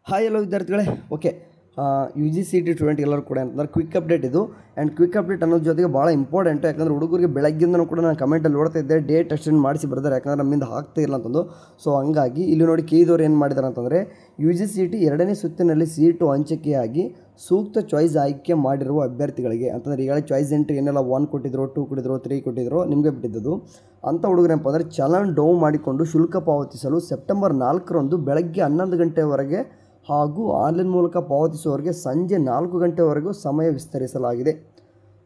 Hi ಎಲ್ಲೋ ವಿದ್ಯಾರ್ಥಿಗಳೇ okay U G C T 20 ಎಲ್ಲರೂ ಕೂಡ ಅಂತಂದ್ರೆ ಕ್ವಿಕ್ ಅಪ್ಡೇಟ್ ಇದು. ಆ್ಯಂಡ್ ಕ್ವಿಕ್ ಅಪ್ಡೇಟ್ ಅನ್ನೋದ್ರ ಜೊತೆಗೆ ಭಾಳ ಇಂಪಾರ್ಟೆಂಟು. ಯಾಕಂದರೆ ಹುಡುಗರಿಗೆ ಬೆಳಗ್ಗಿಂದನೂ ಕೂಡ ನಾನು ಕಮೆಂಟಲ್ಲಿ ನೋಡ್ತಾ ಇದ್ದೆ ಡೇಟ್ ಅಷ್ಟನ್ನು ಮಾಡಿಸಿ ಬರ್ತಾರೆ, ಯಾಕಂದರೆ ನಮ್ಮಿಂದ ಆಗ್ತಾ ಇಲ್ಲ ಅಂತಂದು. ಸೊ ಹಂಗಾಗಿ ಇಲ್ಲಿ ನೋಡಿ ಕೇದವ್ರು ಏನು ಮಾಡಿದ್ದಾರೆ ಅಂತಂದರೆ ಯು ಜಿ ಸಿ ಟಿ 2ನೇ ಸುತ್ತಿನಲ್ಲಿ ಸೀಟು ಹಂಚಿಕೆಯಾಗಿ ಸೂಕ್ತ ಚಾಯ್ಸ್ ಆಯ್ಕೆ ಮಾಡಿರುವ ಅಭ್ಯರ್ಥಿಗಳಿಗೆ ಅಂತಂದರೆ ಈಗಾಗಲೇ ಚಾಯ್ಸ್ ಎಂಟ್ರಿ ಏನೆಲ್ಲ 1 ಕೊಟ್ಟಿದ್ರು, 2 ಕೊಟ್ಟಿದ್ರು, 3 ಕೊಟ್ಟಿದ್ರು, ನಿಮಗೆ ಬಿಟ್ಟಿದ್ದು ಅಂಥ ಹುಡುಗರೇನಪ್ಪ ಅಂದರೆ ಚಲನ್ ಡೌ ಮಾಡಿಕೊಂಡು ಶುಲ್ಕ ಪಾವತಿಸಲು ಸೆಪ್ಟೆಂಬರ್ 4ರಂದು ಬೆಳಗ್ಗೆ 11 ಗಂಟೆವರೆಗೆ ಹಾಗೂ ಆನ್ಲೈನ್ ಮೂಲಕ ಪಾವತಿಸುವವರಿಗೆ ಸಂಜೆ 4 ಗಂಟೆವರೆಗೂ ಸಮಯ ವಿಸ್ತರಿಸಲಾಗಿದೆ.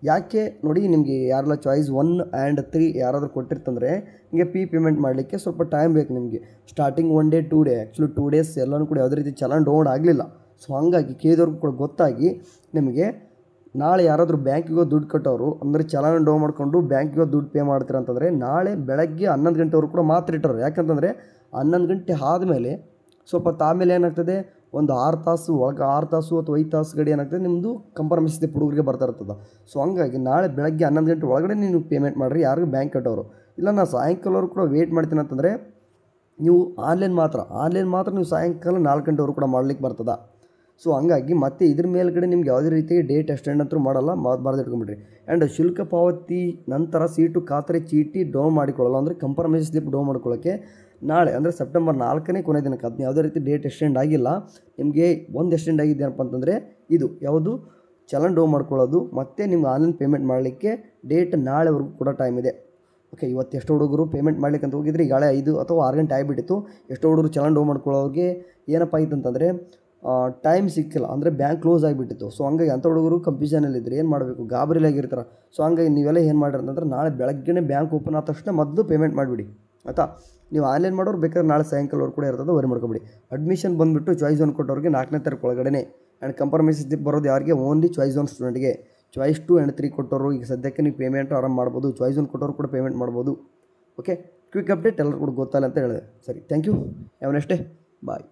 ಯಾಕೆ ನೋಡಿ, ನಿಮಗೆ ಯಾರೆಲ್ಲ ಚಾಯ್ಸ್ 1 ಆ್ಯಂಡ್ 3 ಯಾರಾದರೂ ಕೊಟ್ಟಿರ್ತಂದರೆ ನಿಮಗೆ ಪೇಮೆಂಟ್ ಮಾಡಲಿಕ್ಕೆ ಸ್ವಲ್ಪ ಟೈಮ್ ಬೇಕು. ನಿಮಗೆ starting 1 day 2 day actually 2 days ಎಲ್ಲನೂ ಕೂಡ ಯಾವುದೇ ರೀತಿ ಚಲನ್ ಡೌನ್ ಆಗಲಿಲ್ಲ. ಸೊ ಹಾಗಾಗಿ ಕೇದವ್ರಿಗೂ ಕೂಡ ಗೊತ್ತಾಗಿ ನಿಮಗೆ ನಾಳೆ ಯಾರಾದರೂ ಬ್ಯಾಂಕಿಗೋ ದುಡ್ಡು ಕಟ್ಟೋರು ಅಂದರೆ ಚಲನ್ ಡೌನ್ ಮಾಡಿಕೊಂಡು ಬ್ಯಾಂಕಿಗೋ ದುಡ್ಡು ಪೇ ಮಾಡ್ತೀರ ಅಂತಂದರೆ ನಾಳೆ ಬೆಳಗ್ಗೆ 11 ಗಂಟೆವರೆಗೂ ಕೂಡ ಮಾತ್ರ ಇಟ್ಟರು. ಯಾಕಂತಂದರೆ 11 ಗಂಟೆ ಆದಮೇಲೆ ಸ್ವಲ್ಪ ಆಮೇಲೆ ಏನಾಗ್ತದೆ, ಒಂದು 6 ತಾಸು ಒಳಗೆ 6 ತಾಸು ಅಥವಾ 5 ತಾಸು ಗಡಿ ಏನಾಗ್ತದೆ ನಿಮ್ಮದು ಕಂಪ್ರಮೈಸ್ ಹುಡುಗರಿಗೆ ಬರ್ತಾ ಇರ್ತದೆ. ಸೊ ಹಂಗಾಗಿ ನಾಳೆ ಬೆಳಗ್ಗೆ 11 ಗಂಟೆ ಒಳಗಡೆ ನೀವು ಪೇಮೆಂಟ್ ಮಾಡಿರಿ ಯಾರಿಗೂ ಬ್ಯಾಂಕ್ ಕಟ್ಟೋರು. ಇಲ್ಲ ನಾನು ಸಾಯಂಕಾಲವರೆಗೂ ಕೂಡ ವೇಟ್ ಮಾಡ್ತೀನಿ ಅಂತಂದರೆ ನೀವು ಆನ್ಲೈನ್ ಮಾತ್ರ ನೀವು ಸಾಯಂಕಾಲ 4 ಗಂಟೆವರೆಗೂ ಕೂಡ ಮಾಡ್ಲಿಕ್ಕೆ ಬರ್ತದೆ. ಸೊ ಹಂಗಾಗಿ ಮತ್ತೆ ಇದ್ರ ಮೇಲ್ಗಡೆ ನಿಮ್ಗೆ ಯಾವುದೇ ರೀತಿ ಡೇಟ್ ಎಕ್ಸ್ಟೆಂಡ್ ಅಂತೂ ಮಾಡಲ್ಲ, ಬರೆದಿಟ್ಕೊಂಬಿಡ್ರಿ. ಆ್ಯಂಡ್ ಶುಲ್ಕ ಪಾವತಿ ನಂತರ ಸೀಟು ಖಾತರಿ ಚೀಟಿ ಡೌನ್ ಮಾಡಿಕೊಳ್ಳಲ್ಲ, ಅಂದರೆ ಕಂಪ್ರಮೈಸ್ ಸ್ಲಿಪ್ ಡೌನ್ ಮಾಡ್ಕೊಳ್ಳೋಕ್ಕೆ ನಾಳೆ ಅಂದರೆ ಸೆಪ್ಟೆಂಬರ್ 4ನೇ ಕೊನೆ ದಿನಕ್ಕೆ. ಅದು ಯಾವುದೇ ರೀತಿ ಡೇಟ್ ಎಕ್ಸ್ಟೆಂಡ್ ಆಗಿಲ್ಲ. ನಿಮಗೆ ಒಂದು ಎಕ್ಸ್ಟೆಂಡ್ ಆಗಿದೆ ಏನಪ್ಪ ಅಂತಂದರೆ ಇದು ಯಾವುದು ಚಲನ್ ಡೌನ್ ಮಾಡ್ಕೊಳ್ಳೋದು, ಮತ್ತು ನಿಮ್ಮ ಆನ್ಲೈನ್ ಪೇಮೆಂಟ್ ಮಾಡಲಿಕ್ಕೆ ಡೇಟ್ ನಾಳೆವರೆಗೂ ಕೂಡ ಟೈಮ್ ಇದೆ. ಓಕೆ, ಇವತ್ತು ಎಷ್ಟು ಹುಡುಗರು ಪೇಮೆಂಟ್ ಮಾಡ್ಲಿಕ್ಕೆ ಅಂತ ಹೋಗಿದ್ರೆ ಈಗಾಗಲೇ 5 ಅಥವಾ 6 ಗಂಟೆ ಆಗಿಬಿಟ್ಟಿತ್ತು. ಎಷ್ಟೋ ಹುಡುಗರು ಚಲನ್ ಡೌನ್ ಮಾಡ್ಕೊಳ್ಳೋರಿಗೆ ಏನಪ್ಪ ಆಯ್ತು ಅಂತಂದರೆ ಟೈಮ್ ಸಿಕ್ಕಿಲ್ಲ, ಅಂದರೆ ಬ್ಯಾಂಕ್ ಕ್ಲೋಸ್ ಆಗಿಬಿಟ್ಟಿತ್ತು. ಸೊ ಹಂಗಾಗಿ ಅಂಥ ಹುಡುಗರು ಕನ್ಫ್ಯೂಷನಲ್ಲಿದ್ದರೆ ಏನು ಮಾಡಬೇಕು, ಗಾಬರಿಲಾಗಿರ್ತಾರೆ. ಸೊ ಹಂಗಾಗಿ ನೀವೆಲ್ಲ ಏನು ಮಾಡಿರಿ ಅಂತಂದ್ರೆ ನಾಳೆ ಬೆಳಗ್ಗೆ ಬ್ಯಾಂಕ್ ಓಪನ್ ಆದ ತಕ್ಷಣ ಮೊದಲು ಪೇಮೆಂಟ್ ಮಾಡಿಬಿಡಿ ಆಯಿತಾ. ನೀವು ಆನ್ಲೈನ್ ಮಾಡೋರು ಬೇಕಾದ್ರೆ ನಾಳೆ ಸಾಯಂಕಾಲವರೆಗೂ ಕೂಡ ಇರ್ತದೆ, ವರಿ ಮಾಡ್ಕೊಬಿಡಿ. ಅಡ್ಮಿಷನ್ ಬಂದುಬಿಟ್ಟು ಚಾಯ್ಸ್ 1 ಕೊಟ್ಟವ್ರಿಗೆ 4ನೇ ತಾರೀಕು ಒಳಗಡೆ. ಆ್ಯಂಡ್ ಕಂಪ್ರಮೈಸ್ ಸ್ಲಿಪ್ ಬರೋದು ಯಾರಿಗೆ, ಓನ್ಲಿ ಚಾಯ್ಸ್ 1 ಸ್ಟೂಡೆಂಟ್ಗೆ. ಚಾಯ್ಸ್ 2 ಆ್ಯಂಡ್ 3 ಕೊಟ್ಟವರು ಈಗ ಸದ್ಯಕ್ಕೆ ನೀವು ಪೇಮೆಂಟ್ ಆರಾಮ್ ಮಾಡ್ಬೋದು. ಚಾಯ್ಸ್ 1 ಕೊಟ್ಟವರು ಕೂಡ ಪೇಮೆಂಟ್ ಮಾಡ್ಬೋದು. ಓಕೆ, ಕ್ವಿಕ್ ಅಪ್ಡೇಟ್ ಎಲ್ಲರೂ ಕೂಡ ಗೊತ್ತಲ್ಲ ಅಂತ ಹೇಳಿದೆ. ಸರಿ, thank you, have a nice day, bye.